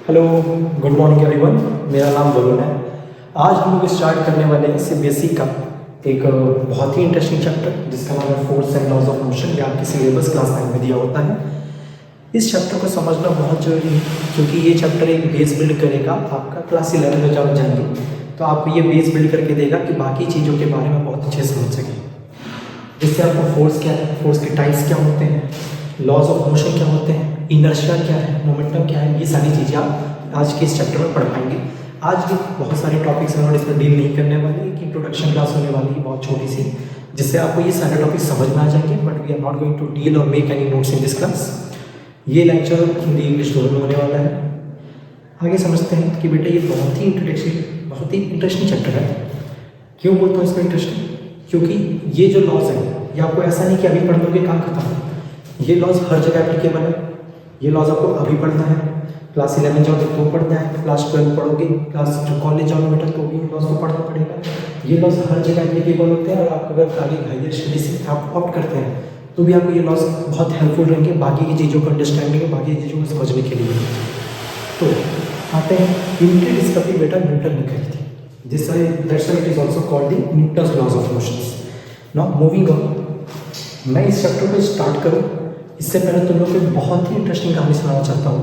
Hello, good morning everyone. मेरा नाम वरुण है। आज हम लोग स्टार्ट करने वाले हैं सीबीएसई का एक बहुत ही इंटरेस्टिंग चैप्टर जिसका नाम है force and laws of motion. ये आपके सिलेबस क्लास 9 में दिया होता है। इस चैप्टर को समझना बहुत जरूरी है क्योंकि ये चैप्टर एक बेस बिल्ड करेगा आपका क्लास 11 में जब जाएंगे तो आपको ये बेस बिल्ड करके देगा कि बाकी चीज़ों के बारे में बहुत अच्छे से समझ सकें। जिससे आपको फोर्स क्या है, फोर्स के टाइप्स क्या होते हैं, लॉज ऑफ मोशन क्या होते हैं, इनर्शिया क्या है, मोमेंटम क्या है, ये सारी चीज़ें आप आज के इस चैप्टर में पढ़ पाएंगे। आज भी बहुत सारे टॉपिक्स हैं और इसमें डील नहीं करने वाले, एक इंट्रोडक्शन क्लास होने वाली है बहुत छोटी सी, जिससे आपको ये सारे टॉपिक समझ में आ जाएंगे। But we are not going to deal और make any notes in this class. ये लेक्चर हिंदी इंग्लिश दोनों में होने वाला है। आगे समझते हैं कि बेटा ये बहुत ही इंटरेस्टिंग चैप्टर है। क्यों बोलता हूँ इसको इंटरेस्टिंग? क्योंकि ये जो लॉज है ये आपको ऐसा नहीं कि अभी पढ़ लोगे काम खत्म। ये लॉज हर जगह एप्लीकेबल है। ये लॉज आपको अभी पढ़ना है, क्लास 11 जाओगे तो पढ़ना है, क्लास 12 पढ़ोगे, क्लास कॉलेज जाओगे बेटा तो भी लॉज को पढ़ना पड़ेगा। ये लॉज हर जगह एप्लीकेबल होते हैं और आप अगर आगे हायर स्टडी से आप ऑप्ट करते हैं तो भी आपको ये लॉज बहुत हेल्पफुल रहेंगे बाकी की चीज़ों को अंडरस्टैंडिंग है, बाकी की चीज़ों को समझने के लिए। तो आते हैं इनकी डिस्कवरी बेटा न्यूटन ने करी थी। That's why it is also called the Newton's laws of motions. Now moving on, मैं इस चैप्टर को स्टार्ट करूं इससे पहले तुम लोग को एक बहुत ही इंटरेस्टिंग कहानी सुनाना चाहता हूँ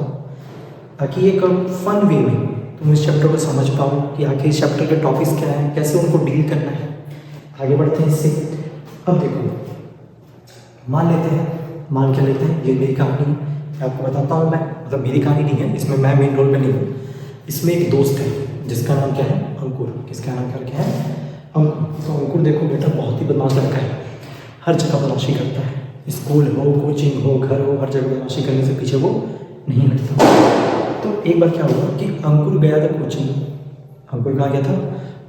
ताकि एक फन वे में तुम इस चैप्टर को समझ पाओ कि आखिर इस चैप्टर के टॉपिक्स क्या हैं, कैसे उनको डील करना है। आगे बढ़ते हैं इससे। अब देखो, मान के लेते हैं ये मेरी कहानी है। आपको बताता हूँ मैं, मतलब मेरी कहानी नहीं है, इसमें मैं मेन रोल में नहीं हूँ। इसमें एक दोस्त है जिसका नाम क्या है, अंकुर। किसका नाम क्या है? अंकुर। तो अंकुर देखो बेटा बहुत ही बदमाश लड़का है, हर जगह बदमाशी करता है। स्कूल हो, कोचिंग हो, घर हो, हर जगह बदमाशी करने से पीछे वो नहीं हटता। तो एक बार क्या हुआ कि अंकुर गया था कोचिंग। अंकुर कहाँ गया था?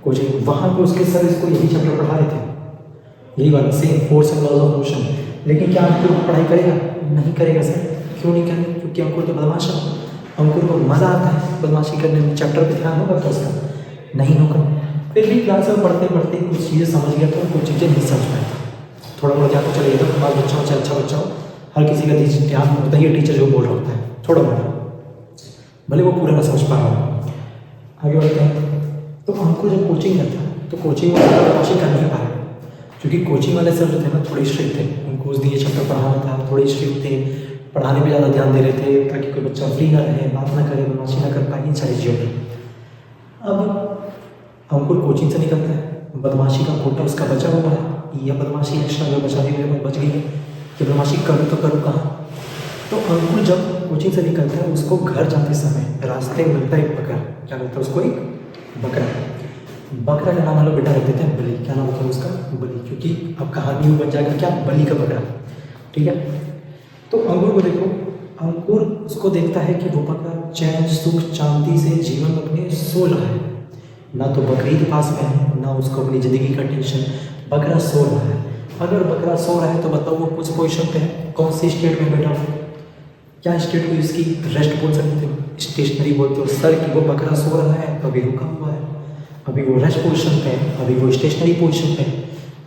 कोचिंग। वहाँ पे उसके सर इसको यही चैप्टर पढ़ा रहे थे, यही वाला same force and laws of motion. लेकिन क्या अंकुर पढ़ाई करेगा? नहीं करेगा सर। क्यों नहीं करेगा? क्योंकि अंकुर तो बदमाश है। अंकुर को मज़ा आता है बदमाशी करने में। चैप्टर पे ध्यान होगा तो उसका नहीं होगा। फिर भी क्लास में पढ़ते पढ़ते कुछ चीज़ें समझ गया तो कुछ चीज़ें नहीं समझ पाया। थोड़ा बहुत क्या तो चलिए तो बाल बच्चा हो चाहे अच्छा बच्चा हो, हर किसी का ध्यान होता ही है टीचर जो बोल रहा होता है, थोड़ा बहुत, भले वो पूरा ना समझ पा रहा हो। आगे बढ़ते हैं। तो अंकुर जब कोचिंग में था तो कोचिंग में बदमाशी कर नहीं पाया क्योंकि कोचिंग वाले सर जो थे ना थोड़े स्ट्रिक्ट थे। उनको उस दिन ये चैप्टर पढ़ाना था, थोड़े स्ट्रिक्ट थे, पढ़ाने पे ज़्यादा ध्यान दे रहे थे ताकि कोई बच्चा फ्री ना रहे, बात ना करे, बदमाशी ना कर पाए, इन सारी चीज़ों पर। अब अंकुर कोचिंग से निकलता है, बदमाशी का कोटा उसका बचा हुआ है। यह बदमाशी एक्स्ट्रा जो बचा दी मेरे पास बच गई है कि बदमाशी करूँ तो करूँ कहाँ। तो अंकुर जब कोचिंग से निकलता है उसको घर जाते समय रास्ते में मिलता है एक बकरा। क्या मिलता है उसको? एक बकरा। बकरा का नाम हम लोग बेटा रख देते हैं बलि। क्या नाम होता है उसका? बलि। क्योंकि अब कहानी बन जाएगा क्या, बलि का बकरा। ठीक है। तो अंकुर को देखो, अंकुर उसको देखता है कि वो बकरा चैन सुख शांति से जीवन में अपने सो रहा है। ना तो बकरी के पास में है, ना उसको अपनी ज़िंदगी का टेंशन। बकरा सो रहा है। अगर बकरा सो रहा है तो बताओ वो कुछ पोजीशन पे है, कौन सी स्टेट में बैठा है? क्या स्टेट को इसकी रेस्ट बोल सकते हो, स्टेशनरी बोलते हो सर कि वो बकरा सो रहा है, अभी रुका हुआ है, अभी वो रेस्ट पोजीशन पे है, अभी वो स्टेशनरी पोजीशन पे है।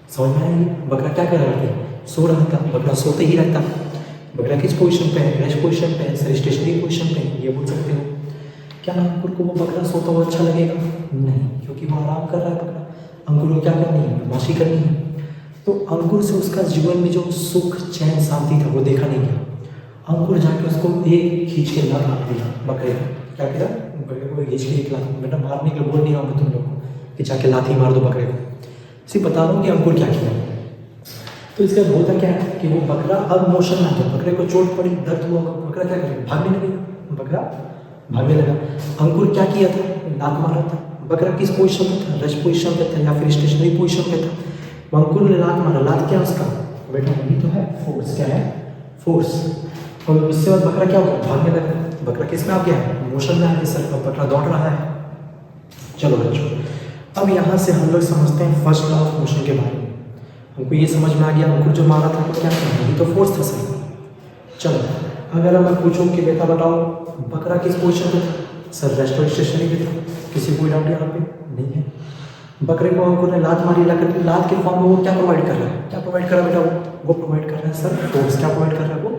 समझ में आएगी? बकरा क्या कर रहा था? सो रहा था। बकरा सोते ही रहता। बकरा किस पोजीशन पे है? रेस्ट पोजीशन पे है सर, स्टेशनरी पोजीशन पे है, ये बोल सकते हो। क्या अंकुर को वो बकरा सोता हुआ अच्छा लगेगा? नहीं, क्योंकि वो आराम कर रहा है बकरा। अंकुर को क्या करनी है? बदमाशी करनी है। तो अंकुर से उसका जीवन में जो सुख चैन शांति था वो देखा नहीं गया। अंकुर जाके उसको एक खींच के लात मार दिया बकरे को। क्या किया? बकरे को खींच के एक लात। बेटा मारने के लिए बोल नहीं रहा हूँ तुम लोग को कि जाके लात ही मार दो बकरे को, सिर्फ बता रहा हूँ कि अंकुर क्या किया। तो इसका होता क्या है कि वो बकरा अब मोशन में आ गया, बकरे को चोट पड़ी, दर्द हुआ, बकरा क्या करेगा? भागने लगेगा। बकरा भागने लगा। अंकुर क्या किया था? लात मारा था। बकरा किस पोजीशन में था? रेस्ट पोजीशन पे था या फिर स्टेशनरी पोजीशन पे था? अंकुर ने लात मारा। लात क्या उसका? बेटा यही तो है फोर्स। क्या है? फोर्स। और उससे बाद बकरा क्या होगा? भागने लगा। बकरा किस में आ गया है? मोशन में आ गया सर, अब बकरा दौड़ रहा है। चलो बच्चों, अब यहाँ से हम लोग समझते हैं फर्स्ट लॉ ऑफ मोशन के बारे में। हमको ये समझ में आ गया अंकुर जो मारा था तो क्या था? ये तो फोर्स था सर। चलो, अगर मैं पूछूं कि बेटा बताओ बकरा किस पोजीशन पे था? सर रेस्ट और स्टेशनरी पे था। किसी कोई डाउट यहाँ पे नहीं है। बकरे को अंकुर ने लात मारी, लात के फॉर्म में वो क्या प्रोवाइड कर रहा है? क्या प्रोवाइड कर रहा है बेटा? वो प्रोवाइड कर रहा है सर फोर्स। क्या प्रोवाइड कर रहा है? वो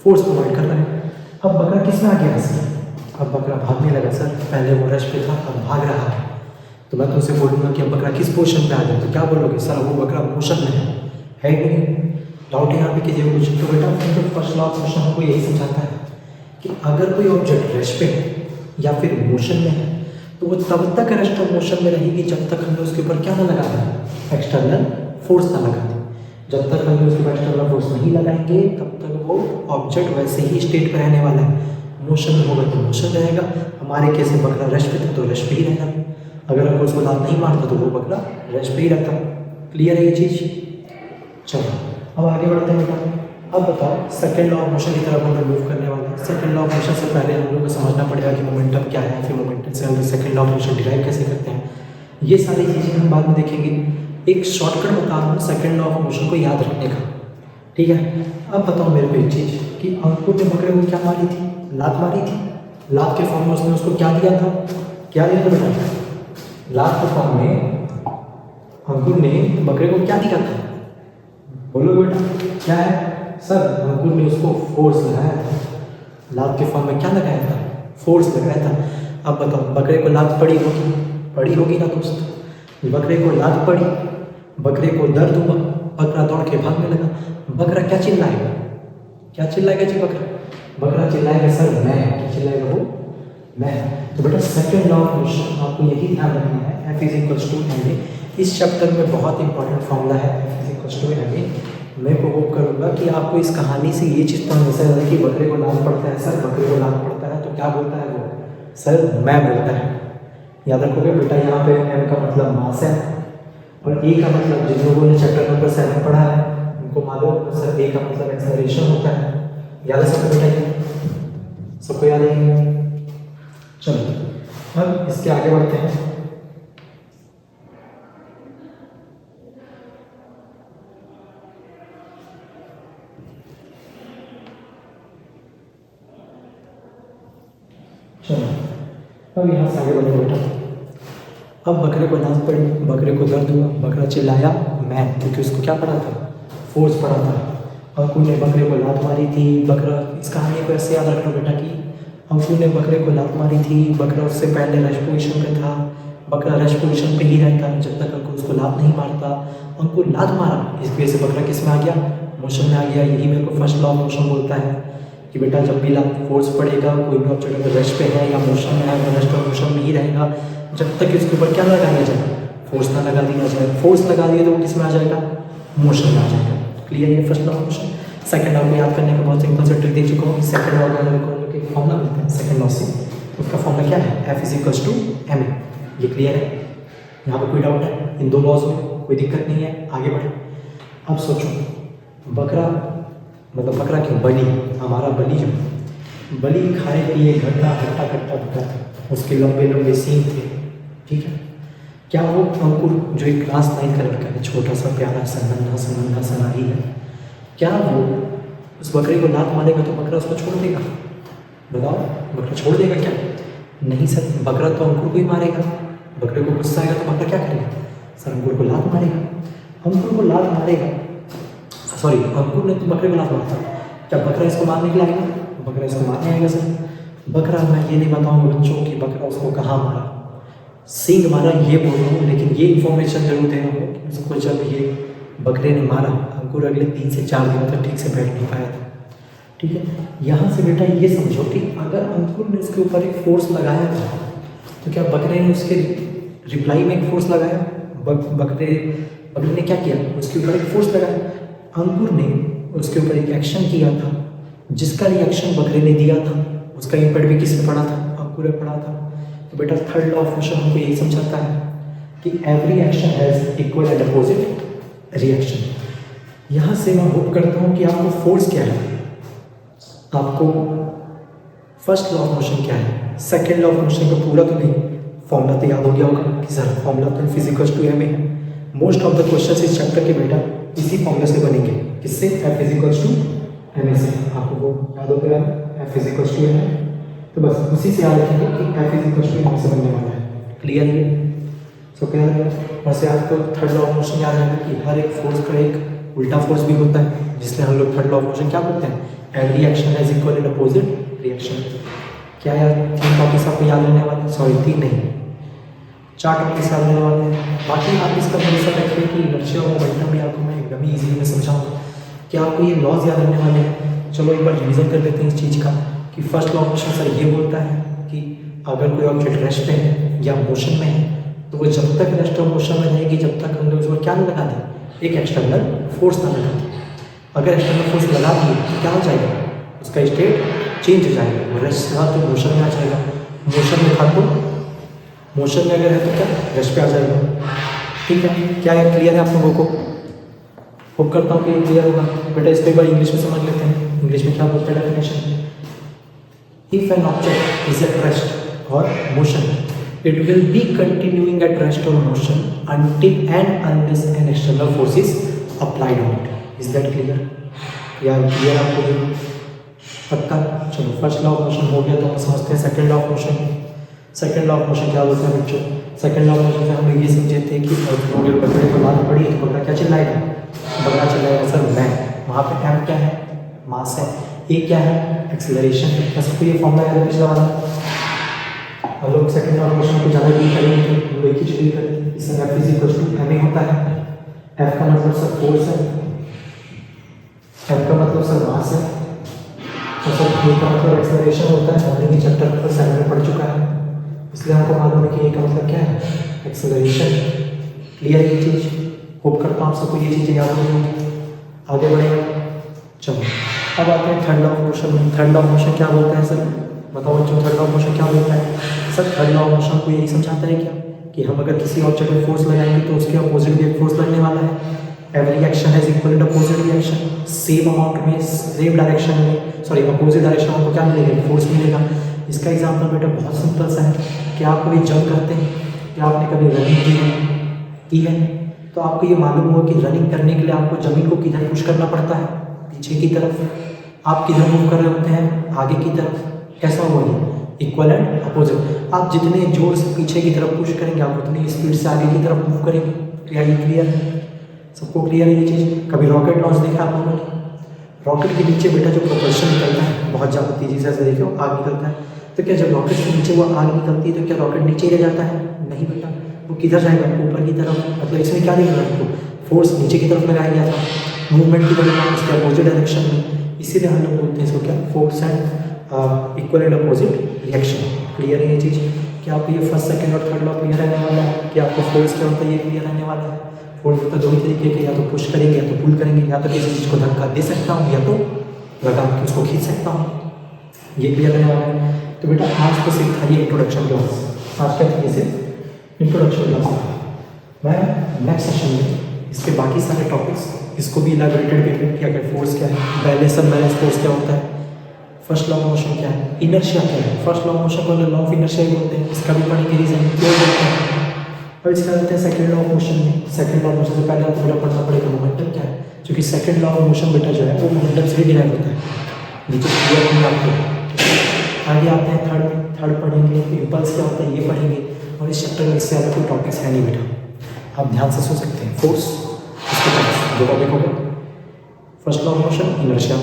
फोर्स प्रोवाइड कर रहा है। अब बकरा किस में आ गया? अब बकरा भागने लगा सर, पहले वो रश पे था अब भाग रहा है। तो मैं तुमसे बोलूँगा कि अब बकरा किस पोजीशन पे आ जाए, तो क्या बोलोगे सर वो बकरा मोशन में है कि नहीं? डाउट यहाँ पे कीजिए कुछ। तो बेटा तो फर्स्ट लॉ ऑफ मोशन हमको यही समझाता है कि अगर कोई ऑब्जेक्ट रेस्ट पे है या फिर मोशन में है तो वो तब तक रेस्ट ऑफ मोशन में रहेगी जब तक हमें उसके ऊपर क्या ना लगा दें, एक्सटर्नल फोर्स ना लगा दें। जब तक हमें उसके ऊपर एक्सटर्नल फोर्स नहीं लगाएंगे तब तक वो ऑब्जेक्ट वैसे ही स्टेट पर रहने वाला है। मोशन में होगा तो मोशन रहेगा। हमारे केस में बकरा रेस्ट पे था तो रेस्ट पे ही रहेगा। अगर हम उसको लात नहीं मारता तो वो बकरा रेस्ट पे ही रहता। क्लियर है ये चीज़? चलो अब आगे बढ़ते हैं बेटा। अब बताओ सेकंड लॉ ऑफ मोशन की तरफ हम लोग मूव करने वाले हैं। सेकंड लॉ ऑफ मोशन से पहले हम लोग को समझना पड़ेगा कि मोमेंटम क्या है, फिर मोमेंटम से हम लोग second law of motion derive कैसे करते हैं। ये सारी चीज़ें हम बाद में देखेंगे। एक शॉर्टकट बता दूँ सेकंड लॉ ऑफ मोशन को याद रखने का, ठीक है? अब बताओ मेरे को एक चीज़ कि अंकुर ने बकरे को क्या मारी थी, लात मारी थी। लात के फॉर्म में उसने उसको क्या दिया था, क्या दिया था बेटा? लात के फॉर्म में अंकुर ने बकरे को क्या दिया था, बोलो बेटा क्या है? सर अंकुर ने उसको फोर्स लगाया था। लात के फॉर्म में क्या लगाया था, फोर्स लगाया था। अब बताओ बकरे को लात पड़ी होगी ना दोस्त? बकरे को लात पड़ी, बकरे को दर्द हुआ, बकरा दौड़ के भागने लगा। बकरा क्या चिल्लाएगा, क्या चिल्लाएगा जी? बकरा चिल्लाएगा सर मैं, क्या चिल्लाएगा वो? मैं। तो बेटा सेकंड लॉ ऑफ मोशन आपको यही ध्यान रखना है, F is equals to ma। इस चैप्टर में बहुत इंपॉर्टेंट फॉर्मूला है F is equals to ma। मैं होप करूँगा कि आपको इस कहानी से ये चीज़ तो हमेशा है कि बकरे को लात पड़ता है सर, बकरे को लात पड़ता है तो क्या बोलता है वो, सर मैं बोलता है। याद रखोगे बेटा, यहाँ पे m का मतलब मास है और a का मतलब, जिन लोगों ने चैप्टर नंबर 7 पढ़ा है उनको मालूम सर a का मतलब एक्सेलरेशन होता है। याद है सबको बेटा? ये सबको याद है? चलो अब इसके आगे बढ़ते हैं। चलो अब यहाँ से आगे बढ़ते बेटा। अब बकरे को लात पड़ी, बकरे को दर्द हुआ, बकरा चिल्लाया मैं, क्योंकि उसको क्या पड़ा था, फोर्स पड़ा था। अंकुर ने बकरे को लात मारी थी। बकरा, इस कहानी को ऐसे याद रखना बेटा कि अंकुर ने बकरे को लात मारी थी, बकरा उससे पहले रेस्ट पोजीशन पे था। बकरा रेस्ट पोजीशन पे ही रहता जब तक अंकुर उसको लात नहीं मारता। अंकुर लात मारा, इस वजह से बकरा किस में आ गया, मोशन में आ गया। यही मेरे को फर्स्ट लॉ ऑफ मोशन बोलता है कि बेटा जब भी लात फोर्स पड़ेगा, कोई भी ऑब्जेक्ट अगर रेस्ट पे है या मोशन में है तो रेस्ट ऑफ मोशन में ही रहेगा जब तक इसके ऊपर क्या लगाया जाए, फोर्स ना लगा दिया जाए। फोर्स लगा दिए तो वो किस में आ जाएगा, मोशन में आ जाएगा। क्लियर है first law of motion. Second law को याद करने का बहुत सिंपल सा ट्रिक दे चुका हूँ। सेकंड लॉ का एक फॉर्मूला मिलता है सेकंड लॉ से, उसका फॉर्मूला क्या है, F is equals to ma। ये क्लियर है? यहाँ पर कोई डाउट है? इन दो लॉज में कोई दिक्कत नहीं है? आगे बढ़े। अब सोचो बकरा, मतलब बकरा क्यों, बलि, हमारा बलि जो बलि खाए पिए घट्टा बकरा था, उसके लंबे लंबे सींग थे, ठीक है? क्या वो अंकुर जो एक क्लास 9 का लड़का है, छोटा सा प्यारा सा नन्हा सा नारी है, क्या वो उस बकरे को लात मारेगा तो बकरा उसको छोड़ देगा? बताओ बकरा छोड़ देगा क्या? नहीं सर, बकरा तो अंकुर को ही मारेगा। बकरे को गुस्सा आएगा तो बकरा क्या करेगा सर, अंकुर को लात मारेगा। अंकुर को लात मारेगा, सॉरी अंकुर ने तो बकरे को लात मारता, क्या बकरा इसको मारने के लिए आएगा? बकरा इसको मारने आएगा सर? बकरा, मैं ये नहीं बताऊँगा बच्चों कि बकरा उसको कहाँ मारा, सींग मारा ये बोल रहा हूँ, लेकिन ये इन्फॉर्मेशन जरूर दे रहा हूँ कि उसको जब ये बकरे ने मारा, अंकुर अगले 3 से 4 दिनों तक ठीक से बैठ नहीं पाया था, ठीक है? यहाँ से बेटा ये समझो कि अगर अंकुर ने उसके ऊपर एक फोर्स लगाया था तो क्या बकरे ने उसके रिप्लाई में एक फोर्स लगाया? बकरे ने क्या किया, उसके ऊपर एक फोर्स लगाया। अंकुर ने उसके ऊपर एक एक्शन किया था जिसका रिएक्शन बकरे ने दिया था, उसका इम्पैक्ट भी किस पे पड़ा था, अंकुर पे पड़ा था। तो बेटा थर्ड लॉ ऑफ मोशन हमको यही समझाता है कि every action has equal and opposite reaction. यहाँ से मैं होप करता हूँ कि आपको फोर्स क्या है, आपको फर्स्ट लॉ ऑफ मोशन क्या है, सेकंड लॉ ऑफ मोशन का पूरा तो नहीं, फॉर्मूला तो याद हो गया होगा कि सर फॉर्मूला तो फिजिकल्स टू ma है। मोस्ट ऑफ द क्वेश्चन इस चैप्टर के बेटा इसी फॉर्मूला से बनेंगे, किससे, F इक्वल्स टू ma से। आपको वो याद हो गया F इक्वल्स टू ma, तो बस उसी से याद रखेंगे कि F इक्वल्स टू ma से बनने वाला है। क्लियर है? सो क्लियर है? वैसे आपको थर्ड लॉ ऑफ मोशन याद रखना कि हर एक फोर्स का एक उल्टा फोर्स भी होता है, जिसलिए हम लोग थर्ड लॉ ऑफ मोशन क्या बोलते हैं, every action has equal and opposite reaction. क्या यार 3 टॉपिक्स आपको याद रहने वाले, सॉरी 3 नहीं 4 टॉपिक्स याद रहने वाले हैं। बाकी आप इसका भरोसा रखिए कि इनर्शिया और मोमेंटम भी आपको मैं एकदम ही ईजीली में समझाऊंगा कि आपको ये लॉज याद रहने वाले हैं। चलो एक बार रिविजन कर लेते हैं इस चीज़ का कि first law of motion sir ये बोलता है कि अगर कोई ऑब्जेक्ट रेस्ट पे है या मोशन में है तो वो जब तक रेस्ट और मोशन में रहेगी जब तक हम लोग उसको क्या नहीं लगा दें, एक एक्सटर्नल फोर्स ना लगा दें। अगर एक्सटर्नल फोर्स लगा दिए तो क्या हो जाएगा, उसका स्टेट चेंज हो जाएगा, वो रेस्ट था तो मोशन में आ जाएगा, मोशन में था तो मोशन में अगर है तो क्या रेस्ट पे आ जाएगा। ठीक है, क्या ये क्लियर है आप लोगों को? होप करता हूँ कि ये क्लियर होगा। बेटा इसको एक बार इंग्लिश में समझ लेते हैं। इंग्लिश में क्या बोलते हैं definition, if an object is at rest और motion it will be continuing at rest or motion until and unless an external force is applied on it. Is that clear? यार क्लियर आपको ये पक्का? चलो फर्स्ट लॉ ऑफ मोशन हो गया तो हम समझते हैं second law of motion. Second law of motion क्या बोलता है बच्चों? सेकंड लॉ ऑफ मोशन से हम ये समझे थे कि अगर बकरे को लात पड़ी तो बकरा क्या चिल्लाएगा? बकरा चिल्लाएगा सर मैं। वहाँ पे एम क्या है? मास है। ए क्या है? एक्सेलरेशन है। बस आपको ये फॉर्मूला याद है पिछला वाला। हम लोग सेकंड लॉ ऑफ मोशन को ज़्यादा डील करेंगे तो हम लोग एक ही चीज़ करेंगे। इसमें F is equal to M A होता है। एफ का मतलब सर फोर्स है, एफ का मतलब सर मास है, और सर ए का मतलब एक्सेलरेशन होता है। हमने भी चैप्टर पर 7 में पढ़ चुका है, इसलिए हमको मालूम है कि ए का मतलब क्या है, एक्सेलरेशन। क्लियर ये चीज़? होप करता हूँ आप सबको ये चीज़ें याद हो जाएंगी। आगे बढ़ेगा। चलो अब आते हैं थर्ड लॉ ऑफ मोशन में। थर्ड लॉ ऑफ मोशन क्या बोलता है सर? बताओ बच्चों, थर्ड लॉ ऑफ मोशन क्या बोलता है? Sir third law of motion को यही समझाता है क्या कि हम अगर किसी ऑब्जेक्ट में फोर्स लगाएंगे तो उसके अपोजिट भी एक फोर्स लगने वाला है। Every action has equal to opposite reaction. Same amount में सेम डायरेक्शन में सॉरी अपोजिट डायरेक्शन में आपको क्या मिलेगा? फोर्स मिलेगा। इसका एग्जाम्पल बेटा बहुत सिंपल सा है कि आप कभी जंप करते हैं कि आपने कभी रनिंग की है तो आपको ये मालूम होगा कि रनिंग करने के लिए आपको ज़मीन को किधर पुश करना पड़ता है? पीछे की तरफ। आप किधर मूव कर रहे होते हैं? आगे की तरफ। कैसा हुआ ये? Equal and opposite. आप जितने जोर से पीछे की तरफ पुश करेंगे आप उतनी स्पीड से आगे की तरफ मूव करेंगे। क्या ये क्लियर है? सबको क्लियर है ये चीज़? कभी रॉकेट लॉन्च देखा आप लोगों ने? रॉकेट के नीचे बेटा जो प्रोपल्शन निकलता है बहुत ज़्यादा तेज़ी से देखो आग निकलता है, तो क्या जब रॉकेट के नीचे वो आग निकलती है तो क्या रॉकेट नीचे ही रह जाता है? नहीं बेटा, वो किधर जाएगा? ऊपर की तरफ। मतलब इसमें क्या दिख रहा है आपको? फोर्स नीचे की तरफ लगाया गया था, मूवमेंट की तरफ, उसके अपोजिट डायरेक्शन में। इसीलिए हम लोग बोलते हैं इसको क्या? Force and equal and opposite reaction. Clear है ये चीज़? कि आपको ये फर्स्ट सेकंड और थर्ड लॉ क्लियर रहने वाला है कि आपको फोर्स क्या होता है ये क्लियर रहने वाला है। फोर्स होता है दो ही तरीके के, या तो पुश करेंगे या तो पुल करेंगे, या तो किसी चीज़ को धक्का दे सकता हूँ या तो लगा के उसको खींच सकता हूँ। ये क्लियर रहने वाला है। तो बेटा आज तो सिर्फ था ये इंट्रोडक्शन क्लास। आज क्या थी? सिर्फ इंट्रोडक्शन क्लास। मैं नेक्स्ट सेशन में इसके बाकी सारे टॉपिक्स इसको भी इलैबोरेटेड करेंगे कि अगर फोर्स क्या है, बैलेंस और बैलेंस फोर्स क्या होता है, फर्स्ट लॉ ऑफ मोशन क्या है, इनर्शिया क्या है। फर्स्ट लॉ ऑफ मोशन को लॉ ऑफ इनर्शिया ही बोलते हैं, इसका भी पढ़ेंगे रीजन क्यों बोलते हैं। अब इसका बोलते हैं सेकंड लॉ ऑफ मोशन में। सेकंड लॉ ऑफ मोशन से पहले आपको बेटा पढ़ना पड़ेगा मोमेंटम क्या है, क्योंकि सेकंड लॉ ऑफ मोशन बेटा जो है वो मोमेंटम से डिराइव होता है। नीचे क्लियर नहीं आपको। आगे आते हैं थर्ड पढ़ेंगे इम्पल्स क्या होता है ये पढ़ेंगे। और इस चैप्टर में इससे ज़्यादा कोई टॉपिक्स है नहीं बेटा, आप ध्यान से सुन सकते हैं। फोर्स इसके पास 2 टॉपिक हो गए, first law of motion inertia,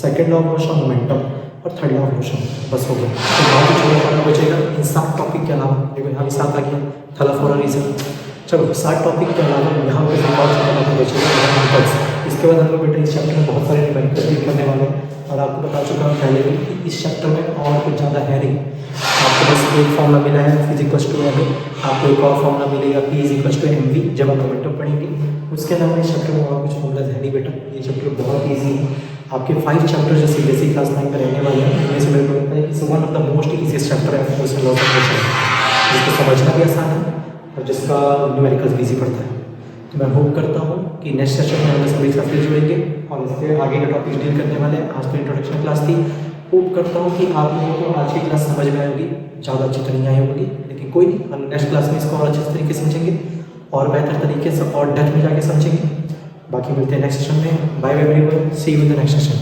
second law of motion momentum, और थर्ड लॉ ऑफ मोशन। बस हो गया। तो बहुत ही छोटा पढ़ना बचेगा इन 7 टॉपिक के अलावा। देखो यहाँ भी 7 आ गया, थला फॉर अ रीजन। चलो 7 टॉपिक के अलावा यहाँ पे और छोटा बचेगा। इसके बाद हम लोग बेटा इस चैप्टर में बहुत सारे न्यूमेरिकल भी करने वाले हैं, और आपको बता चुका हूँ पहले भी कि इस चैप्टर में और कुछ ज़्यादा है नहीं। आपको बस एक फॉर्मूला मिला है F = ma, आपको एक और फॉर्मूला मिलेगा P = mv जब आप मोमेंटम पढ़ेंगे। उसके अलावा इस चैप्टर में और कुछ फॉर्मूला है नहीं बेटा। ये चैप्टर बहुत ईजी है। आपके 5 चैप्टर जो CBSE क्लास 9 में रहने वाले हैं इनमें से मेरे को लगता है it's one of the most easiest chapter है force and law of motion, जिसको समझना भी आसान है और जिसका न्यूमेरिकल्स भी ईजी पड़ता है। तो मैं होप करता हूँ कि नेक्स्ट सेशन में हम सभी साथ फिर जुड़ेंगे और इसके आगे के टॉपिक्स डील करने वाले हैं। आज तो इंट्रोडक्शन क्लास थी। होप करता हूँ कि आप लोगों को आज की क्लास समझ में आई होगी, ज़्यादा अच्छी तो नहीं आई होगी, लेकिन कोई नहीं, हम नेक्स्ट क्लास में इसको और अच्छे तरीके से समझेंगे और बेहतर तरीके से और डेप्थ में जाके समझेंगे। बाकी मिलते हैं नेक्स्ट सेशन में। Bye bye everyone, see you in the next session.